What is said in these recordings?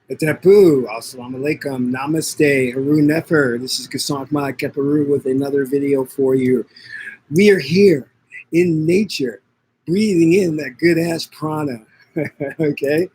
Tapu, assalamu alaikum, namaste, haru nefer. This is Gassan Ahmad Keparu with another video for you. We are here in nature, breathing in that good ass prana. Okay,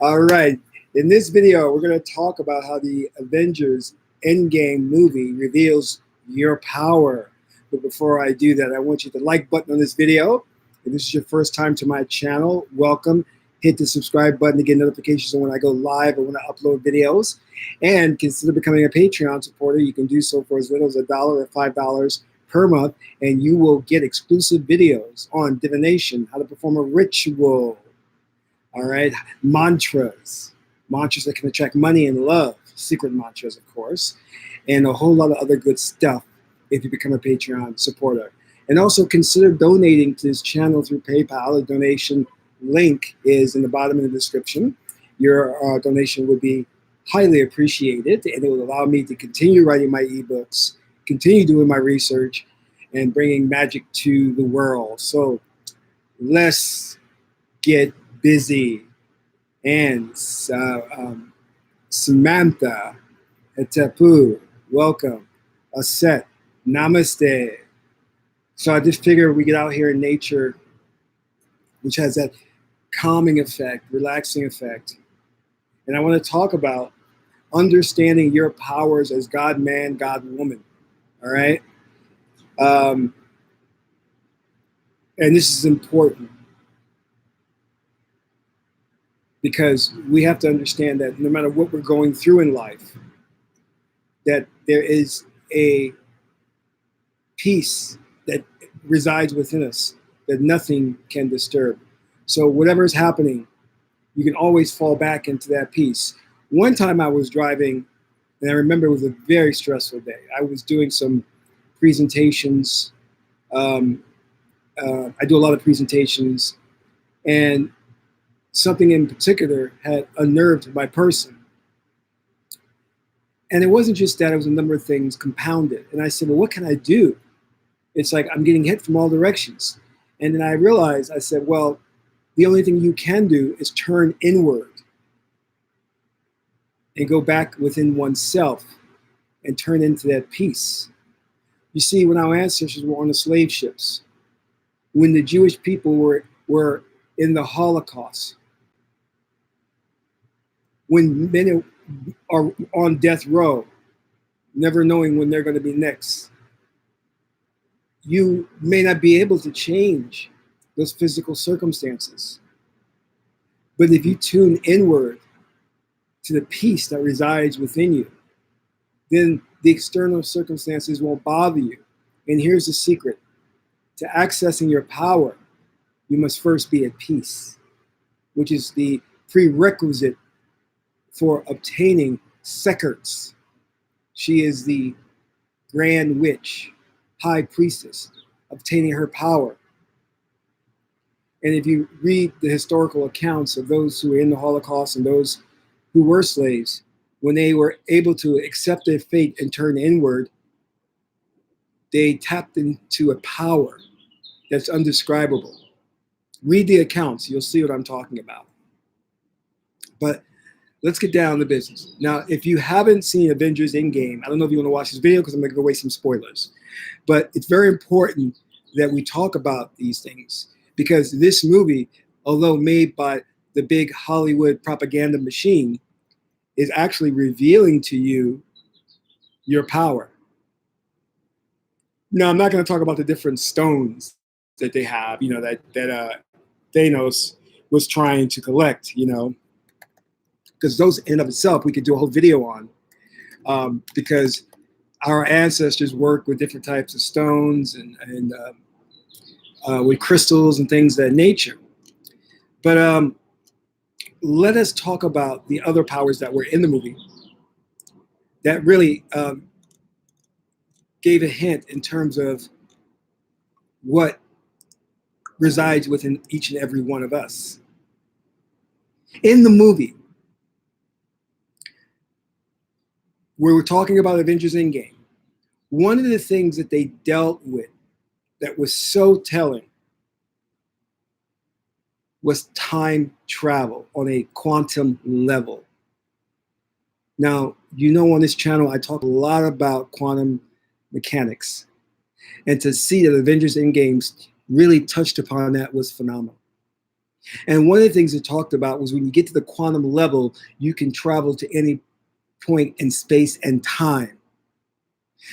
all right. In this video, we're going to talk about how the Avengers Endgame movie reveals your power. But before I do that, I want you to like button on this video. If this is your first time to my channel, welcome. Hit the subscribe button to get notifications when I go live or when I upload videos. And consider becoming a Patreon supporter. You can do so for as little as $1 or $5 per month, and you will get exclusive videos on divination, how to perform a ritual, all right, mantras that can attract money and love, secret mantras, of course, and a whole lot of other good stuff if you become a Patreon supporter. And also consider donating to this channel through PayPal. The donation link is in the bottom of the description. Your donation would be highly appreciated, and it will allow me to continue writing my ebooks, continue doing my research, and bringing magic to the world. So let's get busy. And Samantha, Tapu, welcome. Aset, namaste. So I just figure we get out here in nature, which has that calming effect, relaxing effect. And I want to talk about understanding your powers as God man, God woman. All right. And this is important because we have to understand that no matter what we're going through in life, that there is a peace that resides within us that nothing can disturb. So whatever is happening, you can always fall back into that peace. One time I was driving, and I remember it was a very stressful day. I was doing some presentations. I do a lot of presentations, and something in particular had unnerved my person. And it wasn't just that, it was a number of things compounded. And I said, well, what can I do? It's like I'm getting hit from all directions. And then I realized, I said, well, the only thing you can do is turn inward and go back within oneself and turn into that peace. You see, when our ancestors were on the slave ships, when the Jewish people were in the Holocaust, when men are on death row, never knowing when they're going to be next, you may not be able to change those physical circumstances. But if you tune inward to the peace that resides within you, then the external circumstances won't bother you. And here's the secret. To accessing your power, you must first be at peace, which is the prerequisite for obtaining Sekert. She is the grand witch, high priestess, obtaining her power. And if you read the historical accounts of those who were in the Holocaust and those who were slaves, when they were able to accept their fate and turn inward, they tapped into a power that's undescribable. Read the accounts, you'll see what I'm talking about. But let's get down to business. Now, if you haven't seen Avengers Endgame, I don't know if you want to watch this video because I'm going to give away some spoilers. But it's very important that we talk about these things because this movie, although made by the big Hollywood propaganda machine, is actually revealing to you your power. Now, I'm not going to talk about the different stones that they have, you know, that Thanos was trying to collect, you know, because those in of itself we could do a whole video on, because our ancestors worked with different types of stones and with crystals and things of that nature. But let us talk about the other powers that were in the movie that really gave a hint in terms of what resides within each and every one of us. In the movie, where we're talking about Avengers Endgame, one of the things that they dealt with that was so telling was time travel on a quantum level. Now, you know, on this channel, I talk a lot about quantum mechanics. And to see that Avengers Endgame really touched upon that was phenomenal. And one of the things it talked about was when you get to the quantum level, you can travel to any point in space and time.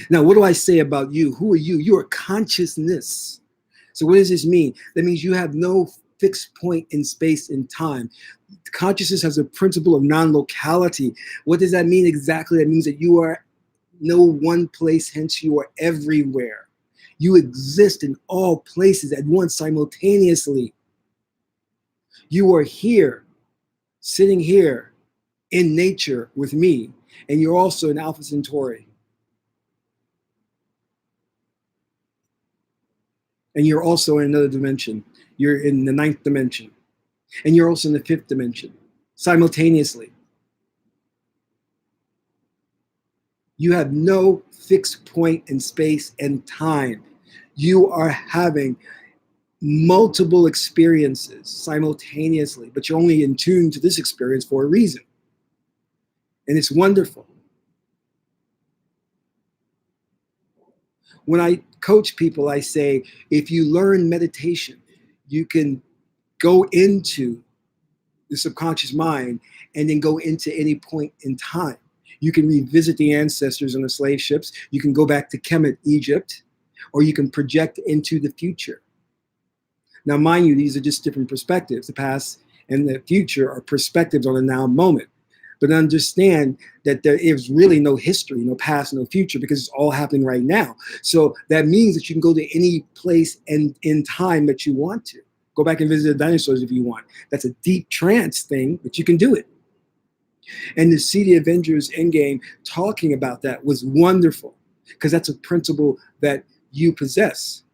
Now, what do I say about you? Who are you? You're a consciousness. So what does this mean? That means you have no fixed point in space and time. Consciousness has a principle of non-locality. What does that mean exactly? That means that you are no one place, hence you are everywhere. You exist in all places at once simultaneously. You are here, sitting here in nature with me, and you're also an Alpha Centauri. And you're also in another dimension. You're in the 9th dimension. And you're also in the 5th dimension, simultaneously. You have no fixed point in space and time. You are having multiple experiences simultaneously, but you're only in tune to this experience for a reason. And it's wonderful. When I coach people, I say, if you learn meditation, you can go into the subconscious mind and then go into any point in time. You can revisit the ancestors on the slave ships. You can go back to Kemet, Egypt, or you can project into the future. Now, mind you, these are just different perspectives. The past and the future are perspectives on a now moment. But understand that there is really no history, no past, no future, because it's all happening right now. So that means that you can go to any place and in time that you want to. Go back and visit the dinosaurs if you want. That's a deep trance thing, but you can do it. And to see the Avengers Endgame talking about that was wonderful, because that's a principle that you possess.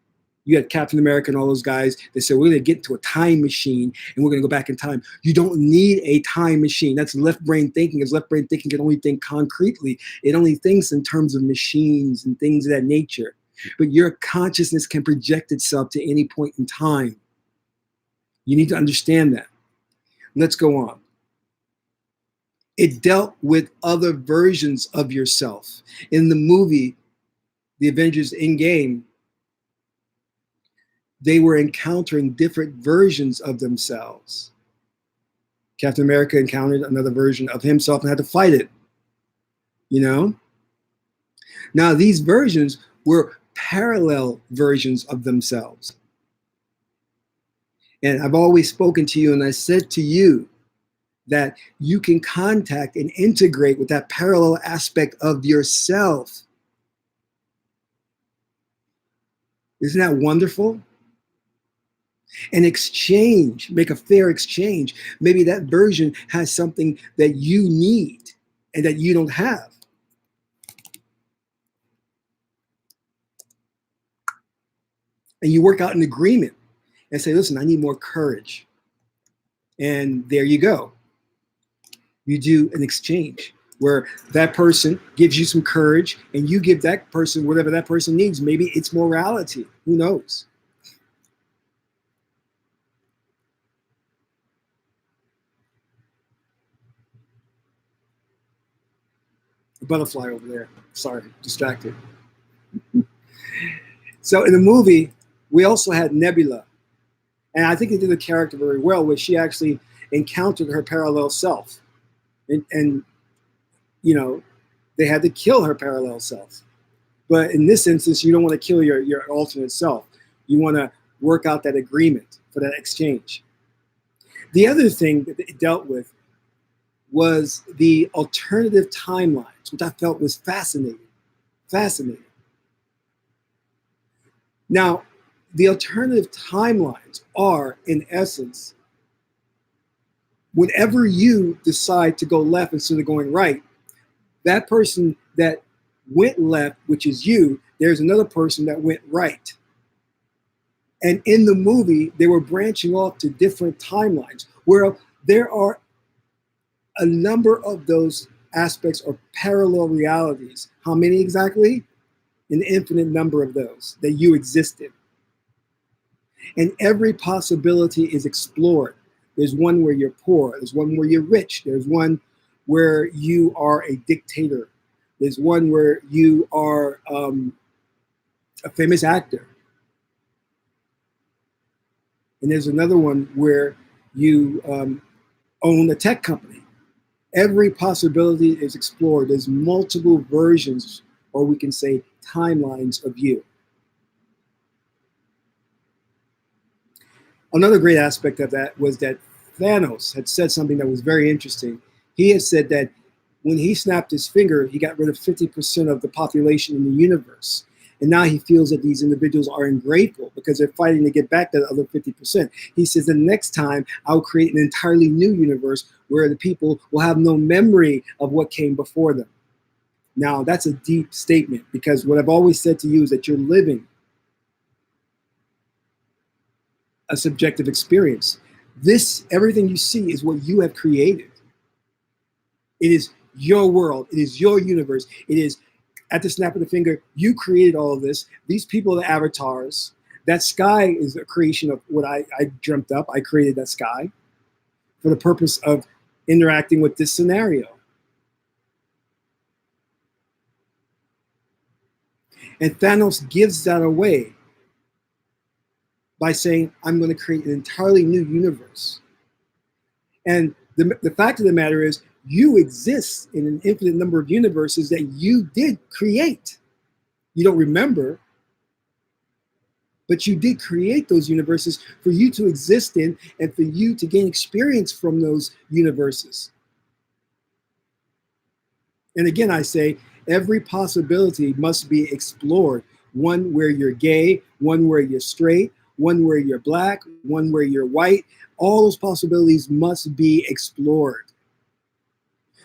You had Captain America and all those guys that said, we're going to get into a time machine and we're going to go back in time. You don't need a time machine. That's left brain thinking, because left brain thinking can only think concretely. It only thinks in terms of machines and things of that nature. But your consciousness can project itself to any point in time. You need to understand that. Let's go on. It dealt with other versions of yourself. In the movie, The Avengers Endgame, they were encountering different versions of themselves. Captain America encountered another version of himself and had to fight it, you know? Now, these versions were parallel versions of themselves. And I've always spoken to you, and I said to you that you can contact and integrate with that parallel aspect of yourself. Isn't that wonderful? And exchange, make a fair exchange. Maybe that version has something that you need and that you don't have. And you work out an agreement and say, listen, I need more courage. And there you go. You do an exchange where that person gives you some courage and you give that person whatever that person needs. Maybe it's morality. Who knows? A butterfly over there. Sorry, distracted. So in the movie, we also had Nebula. And I think they did the character very well, where she actually encountered her parallel self. And you know, they had to kill her parallel self. But in this instance, you don't want to kill your alternate self. You want to work out that agreement for that exchange. The other thing that it dealt with was the alternative timelines, which I felt was fascinating. Fascinating. Now, the alternative timelines are, in essence, whenever you decide to go left instead of going right, that person that went left, which is you, there's another person that went right. And in the movie, they were branching off to different timelines, where there are a number of those aspects or parallel realities. How many exactly? An infinite number of those that you exist in. And every possibility is explored. There's one where you're poor. There's one where you're rich. There's one where you are a dictator. There's one where you are a famous actor. And there's another one where you own a tech company. Every possibility is explored. There's multiple versions, or we can say timelines of you. Another great aspect of that was that Thanos had said something that was very interesting. He had said that when he snapped his finger, he got rid of 50% of the population in the universe. And now he feels that these individuals are ungrateful because they're fighting to get back that other 50%. He says the next time I'll create an entirely new universe where the people will have no memory of what came before them. Now, that's a deep statement, because what I've always said to you is that you're living a subjective experience. This, everything you see is what you have created. It is your world. It is your universe. It is, at the snap of the finger, you created all of this. These people are the avatars. That sky is a creation of what I dreamt up. I created that sky for the purpose of interacting with this scenario. And Thanos gives that away by saying, I'm going to create an entirely new universe. And the fact of the matter is, you exist in an infinite number of universes that you did create. You don't remember, but you did create those universes for you to exist in and for you to gain experience from those universes. And again, I say, every possibility must be explored. One where you're gay, one where you're straight, one where you're black, one where you're white. All those possibilities must be explored.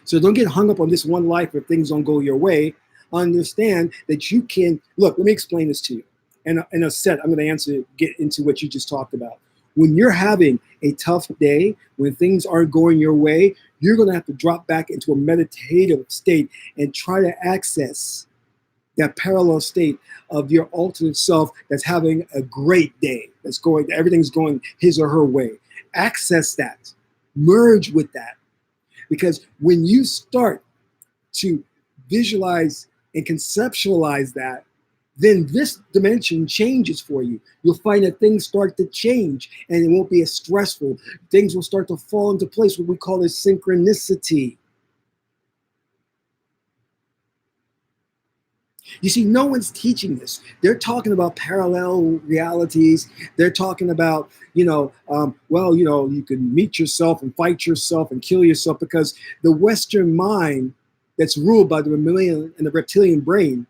So don't get hung up on this one life where things don't go your way. Understand that you can, look, let me explain this to you. And in a set, I'm going to get into what you just talked about. When you're having a tough day, when things aren't going your way, you're going to have to drop back into a meditative state and try to access that parallel state of your alternate self that's having a great day, that's going, everything's going his or her way. Access that, merge with that. Because when you start to visualize and conceptualize that, then this dimension changes for you. You'll find that things start to change and it won't be as stressful. Things will start to fall into place, what we call as synchronicity. You see, no one's teaching this. They're talking about parallel realities. They're talking about, well, you can meet yourself and fight yourself and kill yourself, because the Western mind that's ruled by the mammalian and the reptilian brain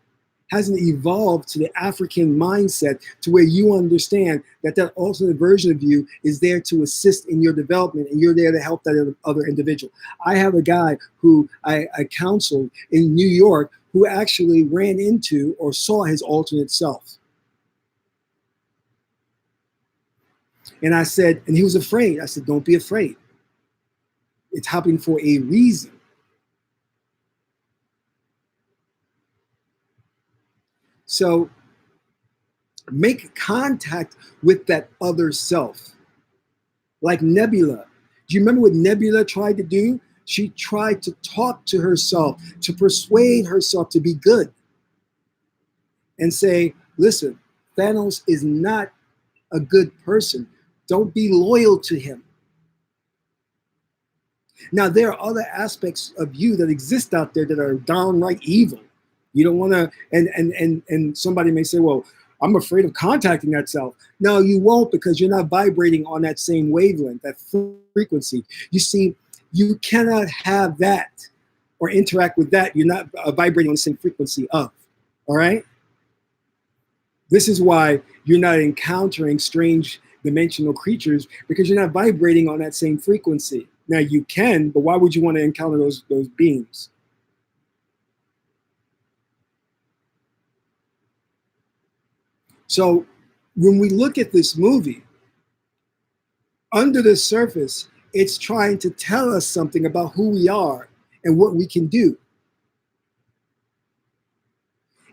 hasn't evolved to the African mindset to where you understand that that alternate version of you is there to assist in your development, and you're there to help that other individual. I have a guy who I counseled in New York who actually ran into or saw his alternate self. And I said, and he was afraid. I said, don't be afraid. It's happening for a reason. So make contact with that other self. Like Nebula. Do you remember what Nebula tried to do? She tried to talk to herself, to persuade herself to be good. And say, listen, Thanos is not a good person. Don't be loyal to him. Now, there are other aspects of you that exist out there that are downright evil. You don't want to, and somebody may say, well, I'm afraid of contacting that self. No, you won't, because you're not vibrating on that same wavelength, that frequency. You see, you cannot have that or interact with that. You're not vibrating on the same frequency of, all right? This is why you're not encountering strange dimensional creatures, because you're not vibrating on that same frequency. Now you can, but why would you want to encounter those beings? So when we look at this movie, under the surface, it's trying to tell us something about who we are and what we can do.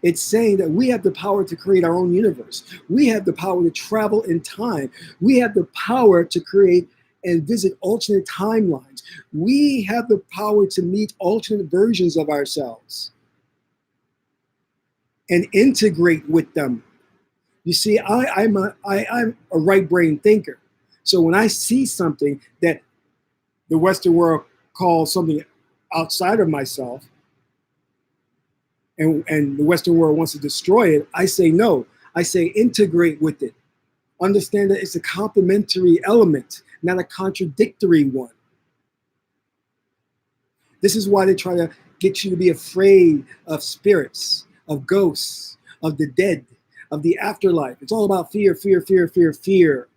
It's saying that we have the power to create our own universe. We have the power to travel in time. We have the power to create and visit alternate timelines. We have the power to meet alternate versions of ourselves and integrate with them. You see, I'm a right brain thinker. So when I see something that the Western world calls something outside of myself, and the Western world wants to destroy it, I say no. I say integrate with it. Understand that it's a complementary element, not a contradictory one. This is why they try to get you to be afraid of spirits, of ghosts, of the dead, of the afterlife. It's all about fear, fear, fear, fear, fear.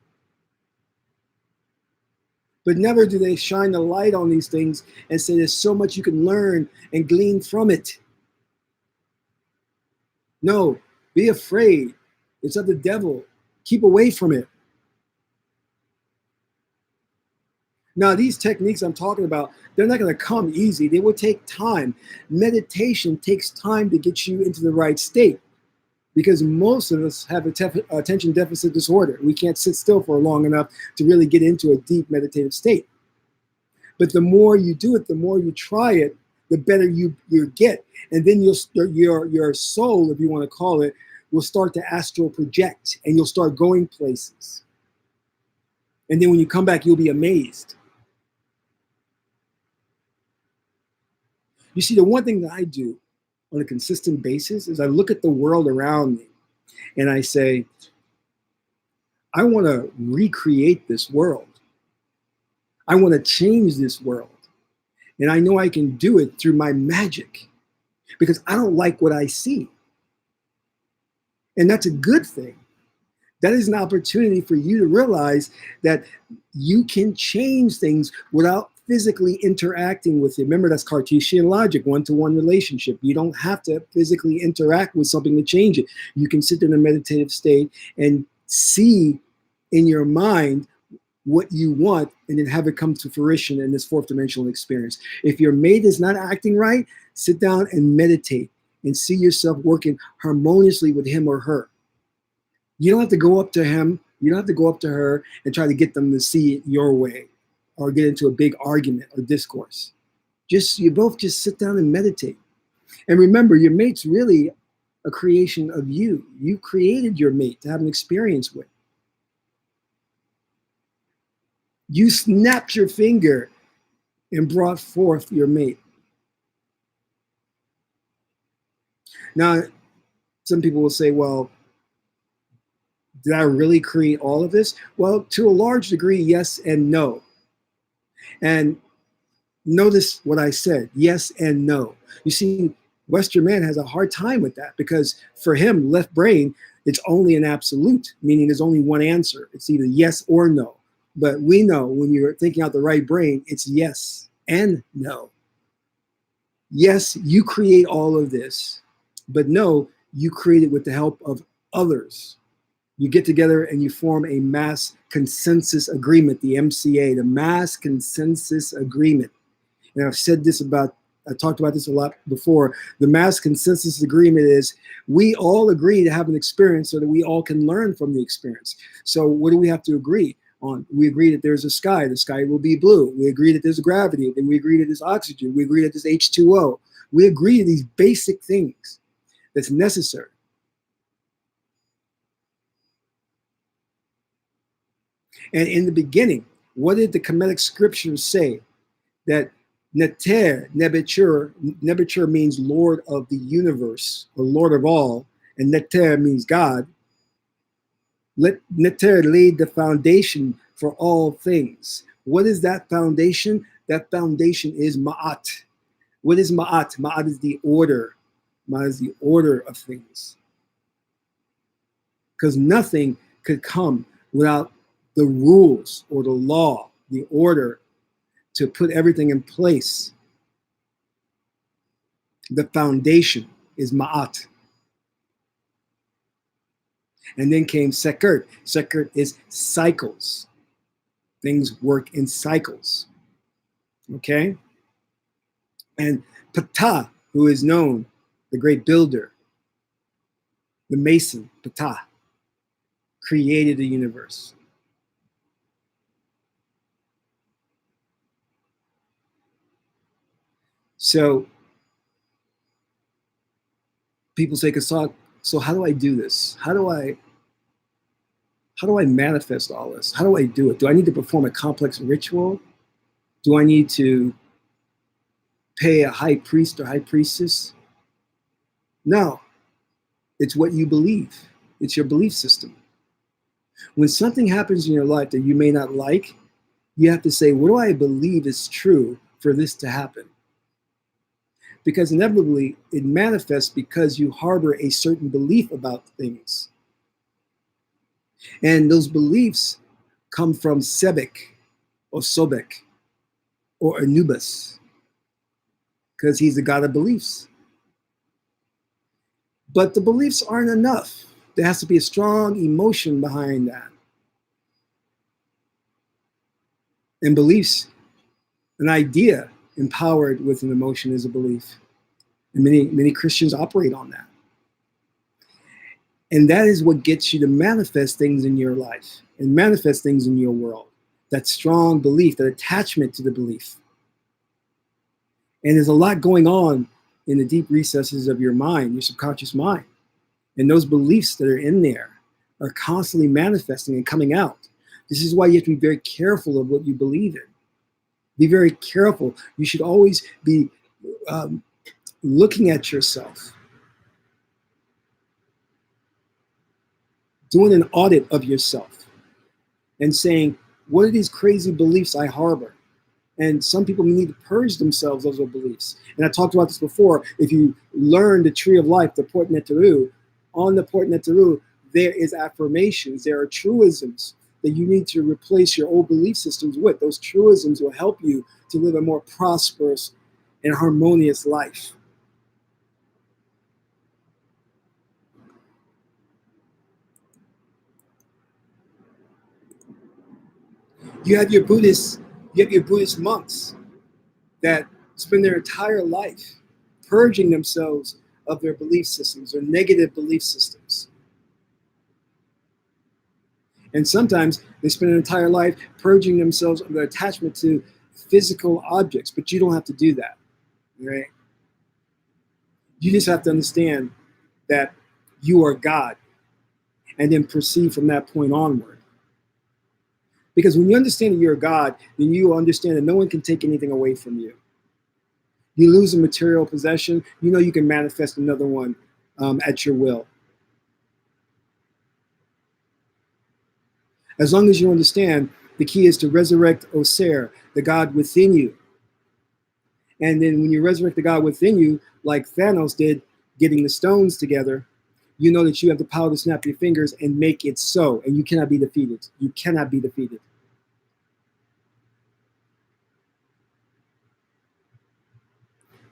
But never do they shine the light on these things and say there's so much you can learn and glean from it. No, be afraid. It's of the devil. Keep away from it. Now, these techniques I'm talking about, they're not going to come easy. They will take time. Meditation takes time to get you into the right state because most of us have attention deficit disorder. We can't sit still for long enough to really get into a deep meditative state. But the more you do it, the more you try it, the better you get. And then your soul, if you want to call it, will start to astral project and you'll start going places. And then when you come back, you'll be amazed. You see, the one thing that I do on a consistent basis is I look at the world around me and I say, I want to recreate this world. I want to change this world. And I know I can do it through my magic because I don't like what I see. And that's a good thing. That is an opportunity for you to realize that you can change things without physically interacting with it. Remember, that's Cartesian logic, one-to-one relationship. You don't have to physically interact with something to change it. You can sit in a meditative state and see in your mind what you want and then have it come to fruition in this fourth dimensional experience. If your mate is not acting right, sit down and meditate and see yourself working harmoniously with him or her. You don't have to go up to him, you don't have to go up to her and try to get them to see it your way or get into a big argument or discourse. You both just sit down and meditate. And remember, your mate's really a creation of you. You created your mate to have an experience with. You snapped your finger and brought forth your mate. Now, some people will say, well, did I really create all of this? Well, to a large degree, yes and no. And notice what I said, yes and no. You see, Western man has a hard time with that because for him, left brain, it's only an absolute, meaning there's only one answer. It's either yes or no. But we know when you're thinking out the right brain, it's yes and no. Yes, you create all of this, but no, you create it with the help of others. You get together and you form a mass consensus agreement, the MCA, the mass consensus agreement. And I talked about this a lot before. The mass consensus agreement is we all agree to have an experience so that we all can learn from the experience. So what do we have to agree on? We agree that there's a sky. The sky will be blue. We agree that there's gravity. Then we agree that there's oxygen. We agree that there's H2O. We agree to these basic things that's necessary. And in the beginning, what did the Kemetic scriptures say? That Neter, Nebuchadnezzar means Lord of the universe, or Lord of all, and Neter means God. Neter laid the foundation for all things. What is that foundation? That foundation is Ma'at. What is Ma'at? Ma'at is the order. Ma'at is the order of things. Because nothing could come without the rules or the law, the order to put everything in place. The foundation is Ma'at. And then came Sekert. Sekert is cycles. Things work in cycles. Okay? And Ptah, who is known, the great builder, the mason, Ptah, created the universe. So people say, so how do I do this? How do I manifest all this? How do I do it? Do I need to perform a complex ritual? Do I need to pay a high priest or high priestess? No, it's what you believe. It's your belief system. When something happens in your life that you may not like, you have to say, what do I believe is true for this to happen? Because inevitably, it manifests because you harbor a certain belief about things. And those beliefs come from Sebek or Sobek or Anubis, because he's the god of beliefs. But the beliefs aren't enough. There has to be a strong emotion behind that. And beliefs, an idea empowered with an emotion is a belief. And many Christians operate on that. And that is what gets you to manifest things in your life and manifest things in your world. That strong belief, that attachment to the belief. And there's a lot going on in the deep recesses of your mind, your subconscious mind. And those beliefs that are in there are constantly manifesting and coming out. This is why you have to be very careful of what you believe in. Be very careful. You should always be looking at yourself, doing an audit of yourself and saying, what are these crazy beliefs I harbor? And some people need to purge themselves of those beliefs. And I talked about this before. If you learn the tree of life, the Port Neteru, on the Port Neteru, there is affirmations, there are truisms that you need to replace your old belief systems with. Those truisms will help you to live a more prosperous and harmonious life. You have your Buddhist monks that spend their entire life purging themselves of their belief systems or negative belief systems. And sometimes they spend an entire life purging themselves of their attachment to physical objects, but you don't have to do that, right? You just have to understand that you are God and then proceed from that point onward. Because when you understand that you're God, then you understand that no one can take anything away from you. You lose a material possession, you know you can manifest another one at your will. As long as you understand, the key is to resurrect Oser, the God within you. And then when you resurrect the God within you, like Thanos did, getting the stones together, you know that you have the power to snap your fingers and make it so, and you cannot be defeated. You cannot be defeated.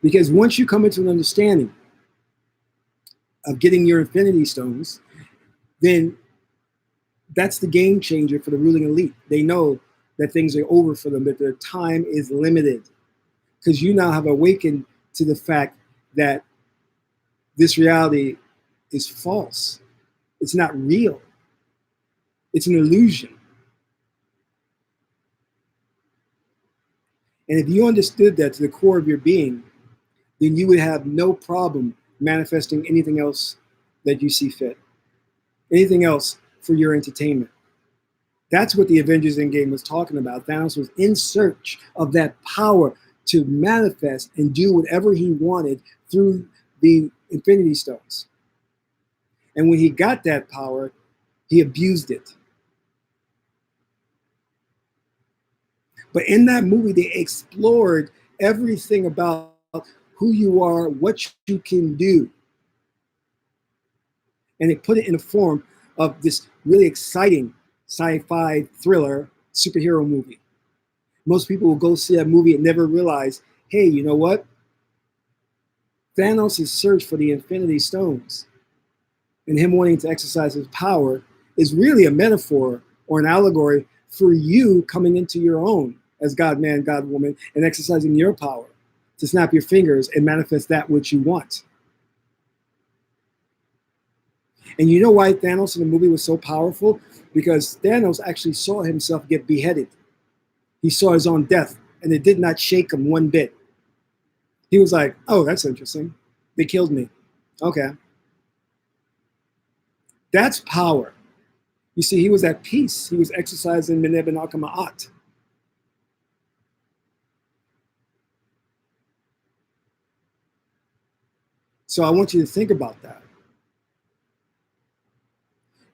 Because once you come into an understanding of getting your infinity stones, then that's the game changer for the ruling elite. They know that things are over for them, that their time is limited. Because you now have awakened to the fact that this reality is false. It's not real. It's an illusion. And if you understood that to the core of your being, then you would have no problem manifesting anything else that you see fit. Anything else for your entertainment. That's what the Avengers Endgame was talking about. Thanos was in search of that power to manifest and do whatever he wanted through the Infinity Stones. And when he got that power, he abused it. But in that movie, they explored everything about who you are, what you can do. And they put it in the form of this really exciting sci-fi thriller superhero movie. Most people will go see that movie and never realize, hey, you know what? Thanos' search for the Infinity Stones and him wanting to exercise his power is really a metaphor or an allegory for you coming into your own as God man, God woman, and exercising your power to snap your fingers and manifest that which you want. And you know why Thanos in the movie was so powerful? Because Thanos actually saw himself get beheaded. He saw his own death, and it did not shake him one bit. He was like, oh, that's interesting. They killed me. Okay. That's power. You see, he was at peace. He was exercising Ma'at. So I want you to think about that.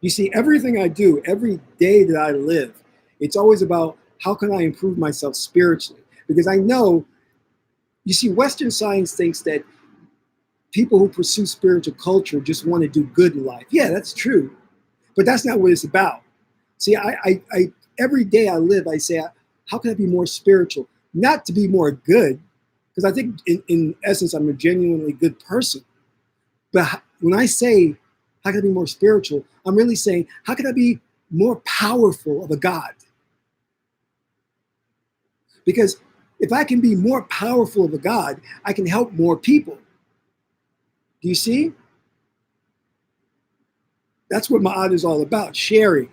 You see, everything I do, every day that I live, it's always about how can I improve myself spiritually? Because I know, you see, Western science thinks that people who pursue spiritual culture just want to do good in life. Yeah, that's true. But that's not what it's about. See, I every day I live, I say, how can I be more spiritual? Not to be more good, because I think in essence, I'm a genuinely good person. But when I say, how can I be more spiritual? I'm really saying, how can I be more powerful of a God? Because if I can be more powerful of a God, I can help more people. Do you see? That's what Ma'at is all about, sharing,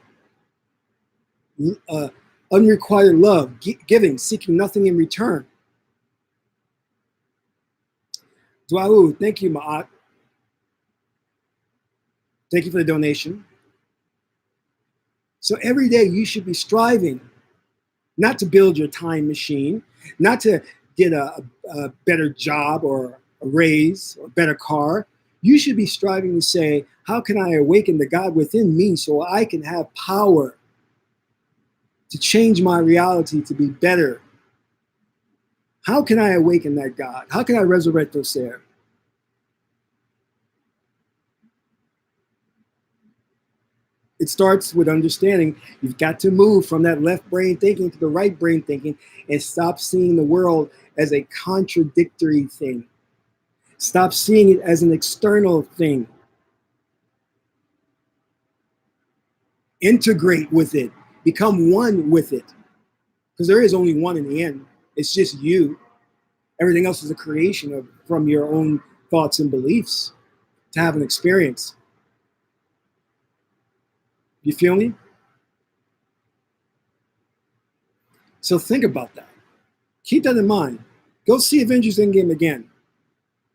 unrequited love, giving, seeking nothing in return. Duau, thank you, Ma'at. Thank you for the donation. So every day you should be striving not to build your time machine, not to get a better job or a raise or a better car. You should be striving to say, how can I awaken the God within me so I can have power to change my reality to be better? How can I awaken that God? How can I resurrect those there? It starts with understanding you've got to move from that left brain thinking to the right brain thinking and stop seeing the world as a contradictory thing. Stop seeing it as an external thing. Integrate with it. Become one with it. Because there is only one in the end. It's just you. Everything else is a creation from your own thoughts and beliefs to have an experience. You feel me? So think about that. Keep that in mind. Go see Avengers Endgame again.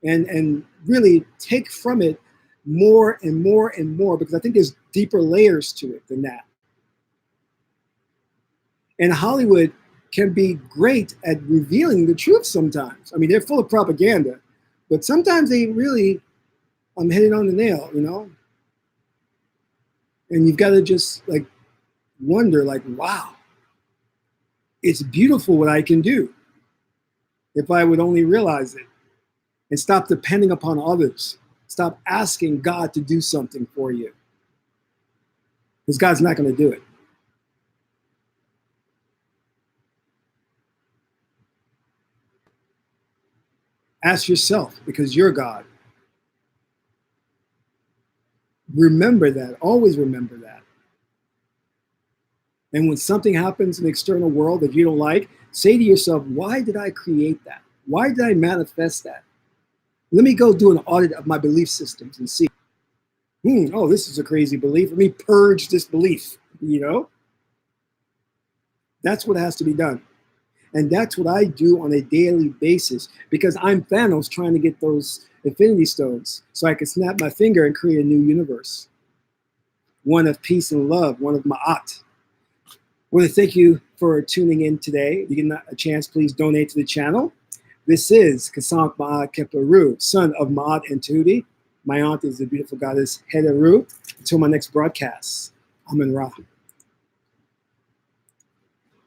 And really take from it more and more and more, because I think there's deeper layers to it than that. And Hollywood can be great at revealing the truth sometimes. I mean, they're full of propaganda, but sometimes they really hit it on the nail, you know? And you've got to just like wonder, like, wow, it's beautiful what I can do if I would only realize it and stop depending upon others. Stop asking God to do something for you, because God's not going to do it. Ask yourself, because you're God. Remember that. Always remember that. And when something happens in the external world that you don't like, say to yourself, why did I create that? Why did I manifest that? Let me go do an audit of my belief systems and see, oh, this is a crazy belief. Let me purge this belief, you know? That's what has to be done. And that's what I do on a daily basis, because I'm Thanos trying to get those Infinity Stones so I can snap my finger and create a new universe. One of peace and love, one of Ma'at. I want to thank you for tuning in today. If you get a chance, please donate to the channel. This is Kasank Ma'at Keparu, son of Ma'at and Tahuti. My aunt is the beautiful goddess Hedaru. Until my next broadcast, Amen Ra.